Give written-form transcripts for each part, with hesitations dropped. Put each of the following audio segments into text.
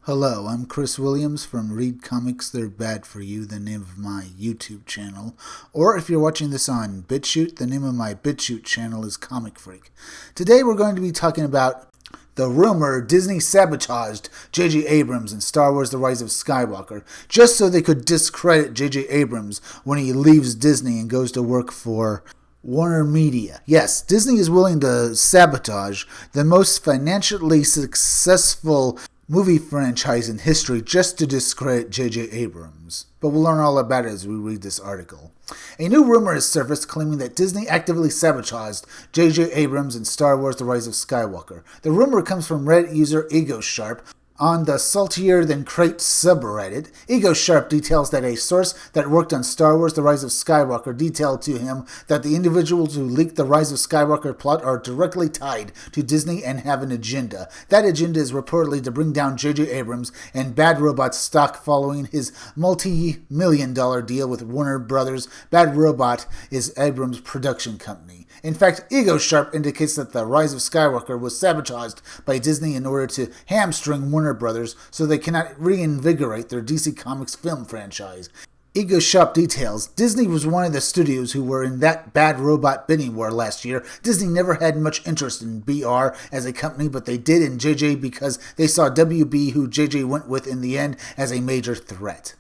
Hello, I'm Chris Williams from Read Comics They're Bad For You, the name of my YouTube channel. Or if you're watching this on BitChute, the name of my BitChute channel is Comic Freak. Today we're going to be talking about the rumor Disney sabotaged J.J. Abrams in Star Wars The Rise of Skywalker, just so they could discredit J.J. Abrams when he leaves Disney and goes to work for Warner Media. Yes, Disney is willing to sabotage the most financially successful movie franchise in history just to discredit J.J. Abrams. But we'll learn all about it as we read this article. A new rumor has surfaced claiming that Disney actively sabotaged J.J. Abrams in Star Wars The Rise of Skywalker. The rumor comes from Reddit user Ego Sharp on the Saltier Than Crate subreddit. Ego Sharp details that a source that worked on Star Wars The Rise of Skywalker detailed to him that the individuals who leaked the Rise of Skywalker plot are directly tied to Disney and have an agenda. That agenda is reportedly to bring down J.J. Abrams and Bad Robot stock following his multi-million-dollar deal with Warner Brothers. Bad Robot is Abrams' production company. In fact, Ego Sharp indicates that the Rise of Skywalker was sabotaged by Disney in order to hamstring Warner Brothers so they cannot reinvigorate their DC Comics film franchise. Ego Sharp details, Disney was one of the studios who were in that Bad Robot bidding war last year. Disney never had much interest in BR as a company, but they did in JJ because they saw WB, who JJ went with in the end, as a major threat.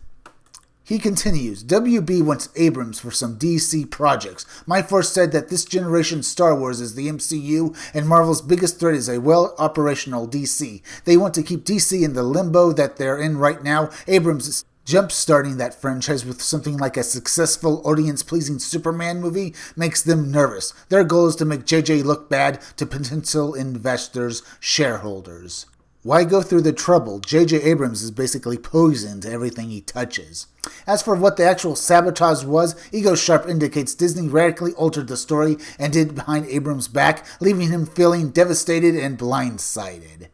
He continues, WB wants Abrams for some DC projects. My force said that this generation Star Wars is the MCU, and Marvel's biggest threat is a well-operational DC. They want to keep DC in the limbo that they're in right now. Abrams is jump-starting that franchise with something like a successful, audience-pleasing Superman movie makes them nervous. Their goal is to make JJ look bad to potential investors, shareholders. Why go through the trouble? J.J. Abrams is basically poison to everything he touches. As for what the actual sabotage was, Ego Sharp indicates Disney radically altered the story and did behind Abrams' back, leaving him feeling devastated and blindsided.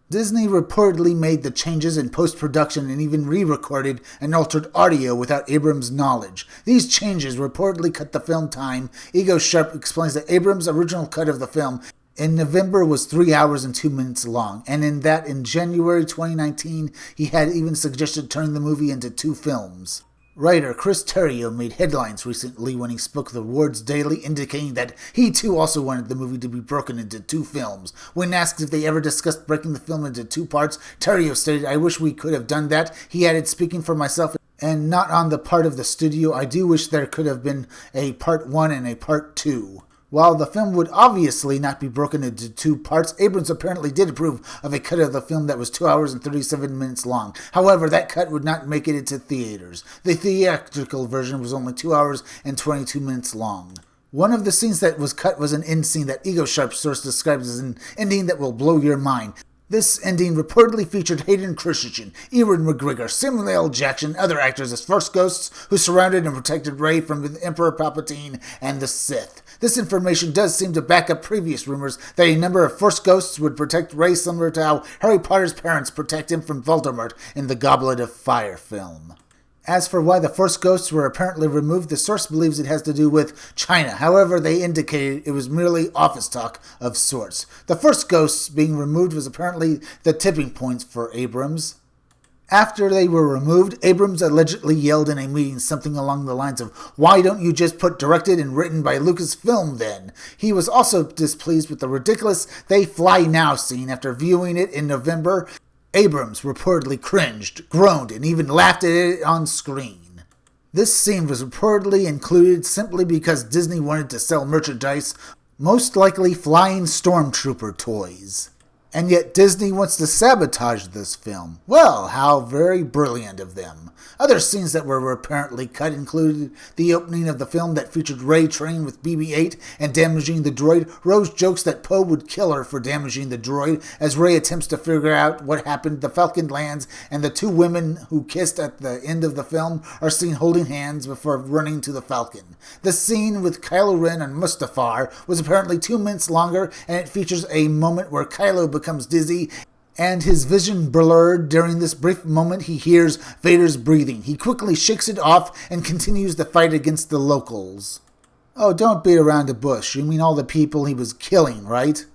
Disney reportedly made the changes in post-production and even re-recorded and altered audio without Abrams' knowledge. These changes reportedly cut the film time. Ego Sharp explains that Abrams' original cut of the film in November was 3 hours and 2 minutes long, and in January 2019, he had even suggested turning the movie into 2 films. Writer Chris Terrio made headlines recently when he spoke the Ward's Daily, indicating that he too also wanted the movie to be broken into 2 films. When asked if they ever discussed breaking the film into 2 parts, Terrio stated, "I wish we could have done that." He added, "Speaking for myself and not on the part of the studio, I do wish there could have been a part 1 and a part 2. While the film would obviously not be broken into 2 parts, Abrams apparently did approve of a cut of the film that was 2 hours and 37 minutes long. However, that cut would not make it into theaters. The theatrical version was only 2 hours and 22 minutes long. One of the scenes that was cut was an end scene that Ego Sharp's source describes as an ending that will blow your mind. This ending reportedly featured Hayden Christensen, Ewan McGregor, Samuel L. Jackson, and other actors as Force ghosts who surrounded and protected Rey from the Emperor Palpatine and the Sith. This information does seem to back up previous rumors that a number of Force ghosts would protect Rey, similar to how Harry Potter's parents protect him from Voldemort in the Goblet of Fire film. As for why the Force ghosts were apparently removed, the source believes it has to do with China. However, they indicated it was merely office talk of sorts. The Force ghosts being removed was apparently the tipping point for Abrams. After they were removed, Abrams allegedly yelled in a meeting something along the lines of, "Why don't you just put directed and written by Lucasfilm then?" He was also displeased with the ridiculous "They Fly Now" scene after viewing it in November. Abrams reportedly cringed, groaned, and even laughed at it on screen. This scene was reportedly included simply because Disney wanted to sell merchandise, most likely flying stormtrooper toys. And yet Disney wants to sabotage this film. Well, how very brilliant of them. Other scenes that were apparently cut included the opening of the film that featured Rey training with BB-8 and damaging the droid. Rose jokes that Poe would kill her for damaging the droid. As Rey attempts to figure out what happened, the Falcon lands, and the 2 women who kissed at the end of the film are seen holding hands before running to the Falcon. The scene with Kylo Ren and Mustafar was apparently 2 minutes longer, and it features a moment where Kylo becomes dizzy and his vision blurred. During this brief moment, he hears Vader's breathing. He quickly shakes it off and continues the fight against the locals. Oh, don't beat around the bush. You mean all the people he was killing, right?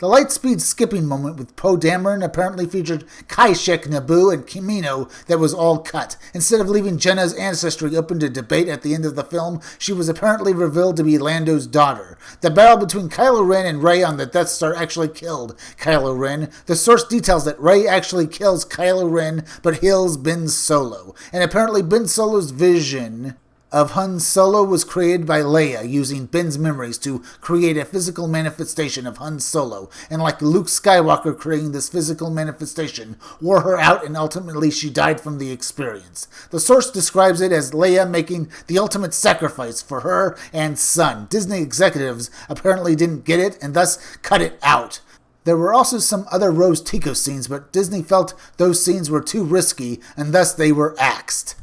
The light-speed skipping moment with Poe Dameron apparently featured Kashyyyk, Naboo, and Kamino that was all cut. Instead of leaving Jenna's ancestry open to debate at the end of the film, she was apparently revealed to be Lando's daughter. The battle between Kylo Ren and Rey on the Death Star actually killed Kylo Ren. The source details that Rey actually kills Kylo Ren, but heals Ben Solo. And apparently Ben Solo's vision of Han Solo was created by Leia using Ben's memories to create a physical manifestation of Han Solo, and like Luke Skywalker creating this physical manifestation, wore her out and ultimately she died from the experience. The source describes it as Leia making the ultimate sacrifice for her and son. Disney executives apparently didn't get it and thus cut it out. There were also some other Rose Tico scenes, but Disney felt those scenes were too risky and thus they were axed.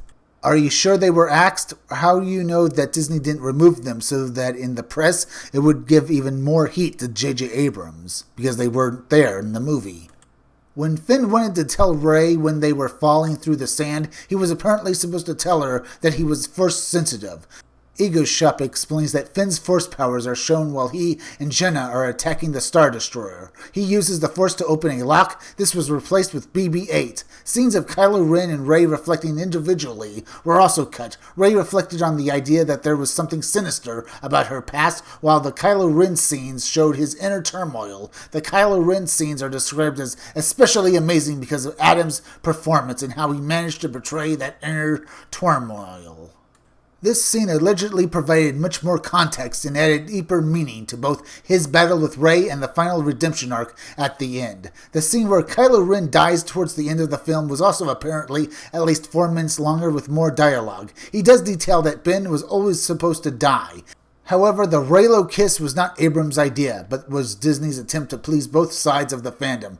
Are you sure they were axed? How do you know that Disney didn't remove them so that in the press it would give even more heat to J.J. Abrams? Because they weren't there in the movie. When Finn wanted to tell Rey when they were falling through the sand, he was apparently supposed to tell her that he was force sensitive. Ego Shop explains that Finn's force powers are shown while he and Jenna are attacking the Star Destroyer. He uses the force to open a lock. This was replaced with BB-8. Scenes of Kylo Ren and Rey reflecting individually were also cut. Rey reflected on the idea that there was something sinister about her past, while the Kylo Ren scenes showed his inner turmoil. The Kylo Ren scenes are described as especially amazing because of Adam's performance and how he managed to portray that inner turmoil. This scene allegedly provided much more context and added deeper meaning to both his battle with Rey and the final redemption arc at the end. The scene where Kylo Ren dies towards the end of the film was also apparently at least 4 minutes longer with more dialogue. He does detail that Ben was always supposed to die. However, the Reylo kiss was not Abrams' idea, but was Disney's attempt to please both sides of the fandom.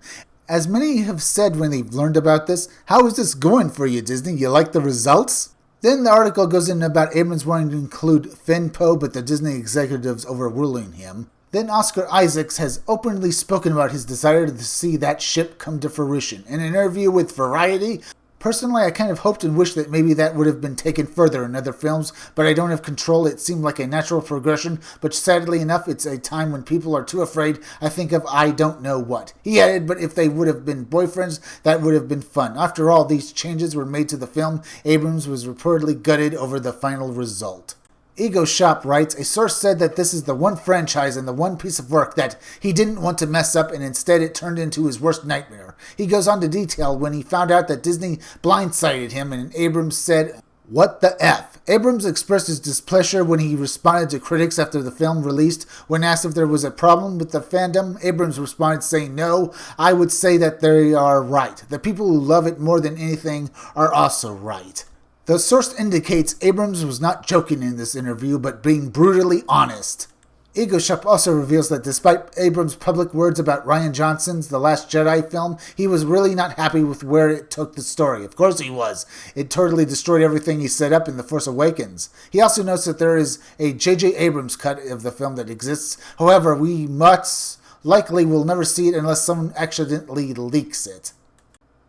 As many have said when they've learned about this, how is this going for you, Disney? You like the results? Then the article goes in about Abrams wanting to include Finn Poe, but the Disney executives overruling him. Then Oscar Isaacs has openly spoken about his desire to see that ship come to fruition. In an interview with Variety, personally, I kind of hoped and wished that maybe that would have been taken further in other films, but I don't have control. It seemed like a natural progression, but sadly enough, it's a time when people are too afraid. I think of I don't know what. He added, but if they would have been boyfriends, that would have been fun. After all, these changes were made to the film. Abrams was reportedly gutted over the final result. Ego Shop writes, a source said that this is the one franchise and the one piece of work that he didn't want to mess up, and instead it turned into his worst nightmare. He goes on to detail when he found out that Disney blindsided him and Abrams said, "What the F?" Abrams expressed his displeasure when he responded to critics after the film released. When asked if there was a problem with the fandom, Abrams responded saying, "No, I would say that they are right. The people who love it more than anything are also right." The source indicates Abrams was not joking in this interview, but being brutally honest. Ego Shop also reveals that despite Abrams' public words about Rian Johnson's The Last Jedi film, he was really not happy with where it took the story. Of course he was. It totally destroyed everything he set up in The Force Awakens. He also notes that there is a J.J. Abrams cut of the film that exists. However, we most likely will never see it unless someone accidentally leaks it.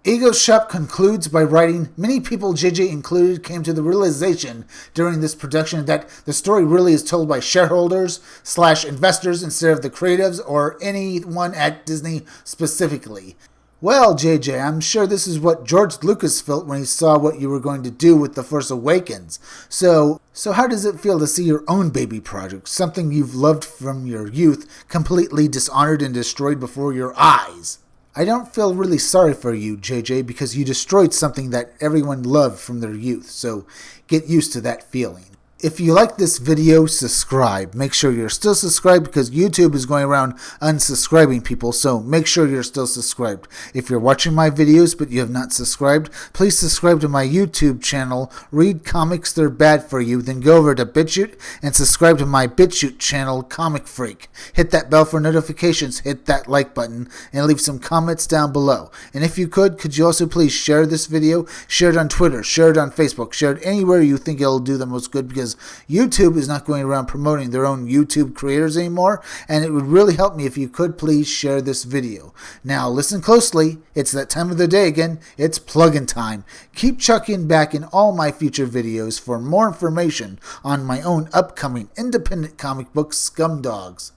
Ego Shop concludes by writing, many people, JJ included, came to the realization during this production that the story really is told by shareholders/investors instead of the creatives or anyone at Disney specifically. Well, JJ, I'm sure this is what George Lucas felt when he saw what you were going to do with The Force Awakens. So how does it feel to see your own baby project, something you've loved from your youth, completely dishonored and destroyed before your eyes? I don't feel really sorry for you, JJ, because you destroyed something that everyone loved from their youth, so get used to that feeling. If you like this video, subscribe. Make sure you're still subscribed because YouTube is going around unsubscribing people, so make sure you're still subscribed. If you're watching my videos but you have not subscribed, please subscribe to my YouTube channel, Read Comics They're Bad For You, then go over to BitChute and subscribe to my BitChute channel, Comic Freak. Hit that bell for notifications, hit that like button, and leave some comments down below. And if you could you also please share this video, share it on Twitter, share it on Facebook, share it anywhere you think it'll do the most good, because YouTube is not going around promoting their own YouTube creators anymore, and it would really help me if you could please share this video. Now listen closely, it's that time of the day again, it's plug-in time. Keep checking back in all my future videos for more information on my own upcoming independent comic book, Scumdogs.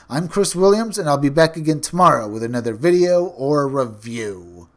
I'm Chris Williams, and I'll be back again tomorrow with another video or review.